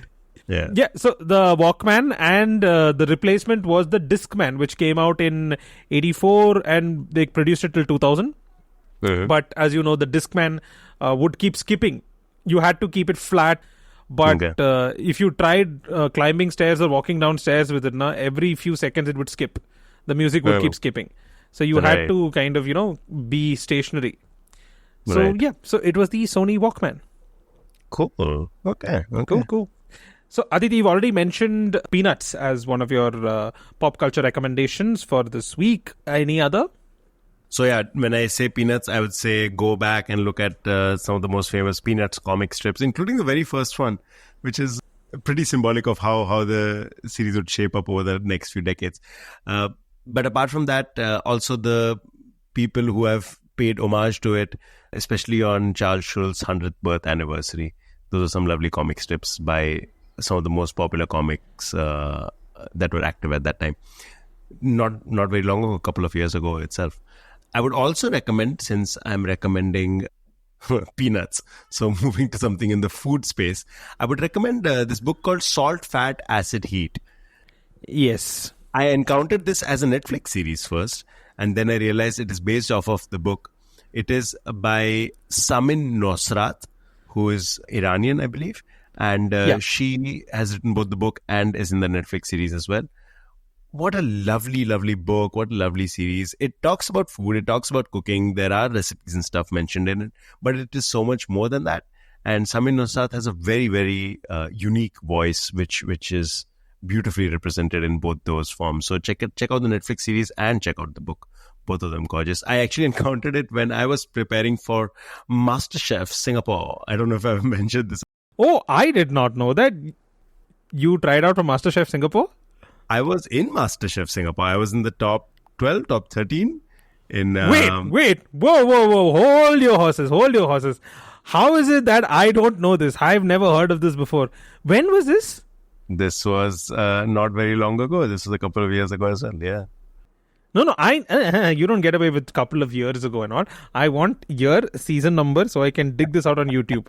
Yeah. Yeah, so the Walkman and the replacement was the Discman, which came out in 84 and they produced it till 2000. But as you know, the Discman would keep skipping. You had to keep it flat. But if you tried climbing stairs or walking down stairs with it, every few seconds it would skip. The music would keep skipping. So you had to kind of, be stationary. So so it was the Sony Walkman. Cool. Okay. Cool. So Aditi, you've already mentioned Peanuts as one of your pop culture recommendations for this week. Any other? So yeah, when I say Peanuts, I would say go back and look at some of the most famous Peanuts comic strips, including the very first one, which is pretty symbolic of how the series would shape up over the next few decades. But apart from that, also the people who have paid homage to it, especially on Charles Schulz's 100th birth anniversary. Those are some lovely comic strips by some of the most popular comics that were active at that time. Not very long ago, a couple of years ago itself. I would also recommend, since I'm recommending Peanuts, so moving to something in the food space, I would recommend this book called Salt, Fat, Acid, Heat. Yes. I encountered this as a Netflix series first, and then I realized it is based off of the book. It is by Samin Nosrat, who is Iranian, I believe, and she has written both the book and is in the Netflix series as well. What a lovely, lovely book. What a lovely series. It talks about food. It talks about cooking. There are recipes and stuff mentioned in it, but it is so much more than that. And Samin Nosrat has a very, very unique voice, which is beautifully represented in both those forms. So check out the Netflix series and check out the book. Both of them gorgeous. I actually encountered it when I was preparing for MasterChef Singapore. I don't know if I've mentioned this. Oh, I did not know that. You tried out for MasterChef Singapore? I was in MasterChef Singapore. I was in the top 12, top 13. Wait. Whoa. Hold your horses. How is it that I don't know this? I've never heard of this before. When was this? This was not very long ago. This was a couple of years ago as well, yeah. No, you don't get away with a couple of years ago and all. I want year, season number, so I can dig this out on YouTube.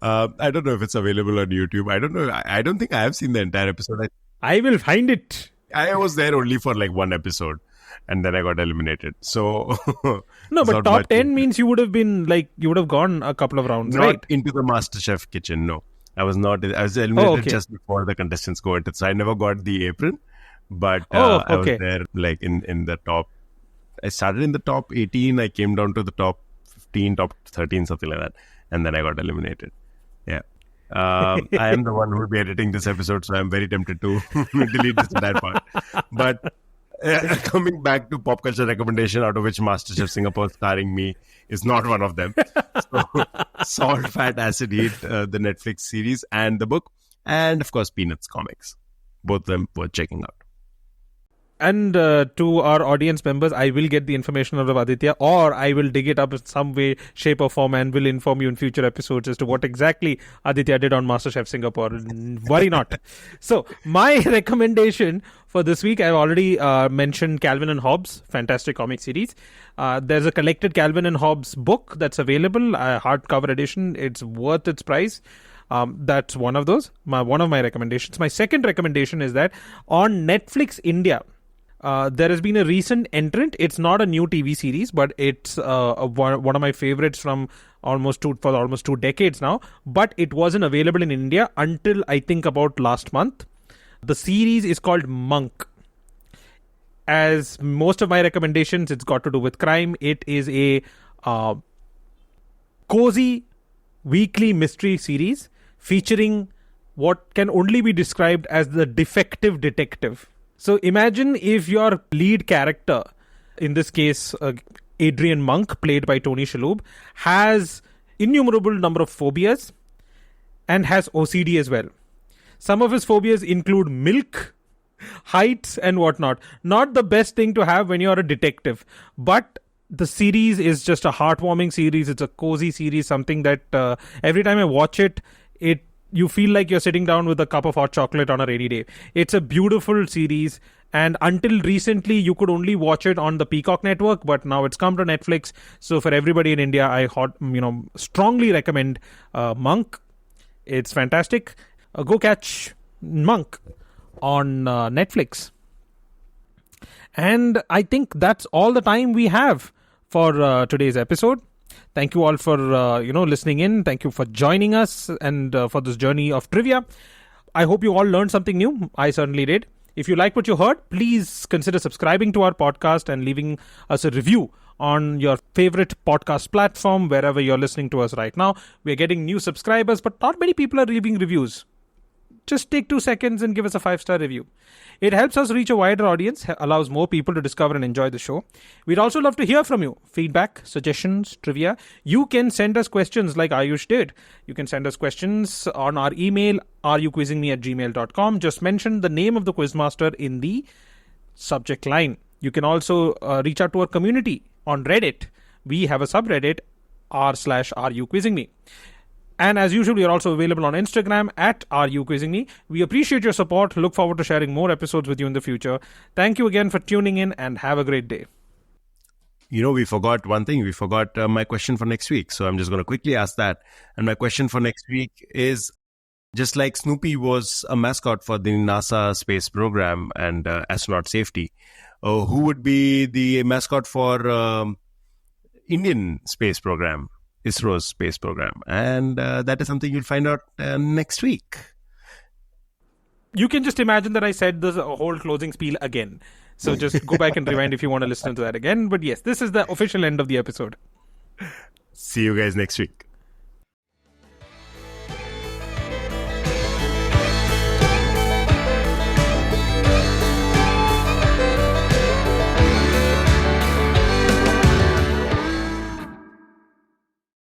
I don't know if it's available on YouTube. I don't know. I don't think I have seen the entire episode. I will find it. I was there only for like one episode. and then I got eliminated. So No, it's but not top much 10 means you would have been like, you would have gone a couple of rounds, not right? into the MasterChef kitchen. No, I was not. I was Oh, eliminated okay. just before the contestants go into. So I never got the apron, but Oh, I was okay. there like in the top. I started in the top 18. I came down to the top 15, top 13, something like that, and then I got eliminated. Yeah. I am the one who will be editing this episode, so I'm very tempted to delete this entire part. But coming back to pop culture recommendation, out of which MasterChef Singapore starring me is not one of them. So, Salt, Fat, Acid, Heat, the Netflix series and the book, and of course Peanuts comics. Both of them worth checking out. And to our audience members, I will get the information out of Aditya, or I will dig it up in some way, shape, or form, and will inform you in future episodes as to what exactly Aditya did on MasterChef Singapore. Worry not. So, my recommendation for this week, I've already mentioned Calvin and Hobbes, fantastic comic series. There's a collected Calvin and Hobbes book that's available, hardcover edition. It's worth its price. That's one of those. One of my recommendations. My second recommendation is that on Netflix India, there has been a recent entrant. It's not a new TV series, but it's one of my favorites from almost 2 decades now. But it wasn't available in India until I think about last month. The series is called Monk. As most of my recommendations, it's got to do with crime. It is a cozy weekly mystery series featuring what can only be described as the defective detective. So imagine if your lead character, in this case Adrian Monk, played by Tony Shalhoub, has innumerable number of phobias and has OCD as well. Some of his phobias include milk, heights, and whatnot. Not the best thing to have when you're a detective, but the series is just a heartwarming series. It's a cozy series, something that every time I watch it, you feel like you're sitting down with a cup of hot chocolate on a rainy day. It's a beautiful series, and until recently you could only watch it on the Peacock network, but now it's come to Netflix. So for everybody in India, I strongly recommend Monk. It's fantastic. Go catch Monk on Netflix. And I think that's all the time we have for today's episode. Thank you all for listening in. Thank you for joining us and for this journey of trivia. I hope you all learned something new. I certainly did. If you like what you heard, please consider subscribing to our podcast and leaving us a review on your favorite podcast platform, wherever you're listening to us right now. We're getting new subscribers, but not many people are leaving reviews. Just take 2 seconds and give us a 5-star review. It helps us reach a wider audience, allows more people to discover and enjoy the show. We'd also love to hear from you. Feedback, suggestions, trivia. You can send us questions like Ayush did. You can send us questions on our email, areyouquizzingme@gmail.com. Just mention the name of the quizmaster in the subject line. You can also reach out to our community on Reddit. We have a subreddit, r/areyouquizzingme. And as usual, we are also available on Instagram @areyouquizzingme. We appreciate your support. Look forward to sharing more episodes with you in the future. Thank you again for tuning in and have a great day. We forgot one thing. We forgot my question for next week. So I'm just going to quickly ask that. And my question for next week is, just like Snoopy was a mascot for the NASA space program and astronaut safety, who would be the mascot for Indian space program? ISRO's space program, and that is something you'll find out next week. You can just imagine that I said this whole closing spiel again. So just go back and rewind if you want to listen to that again. But yes, this is the official end of the episode. See you guys next week.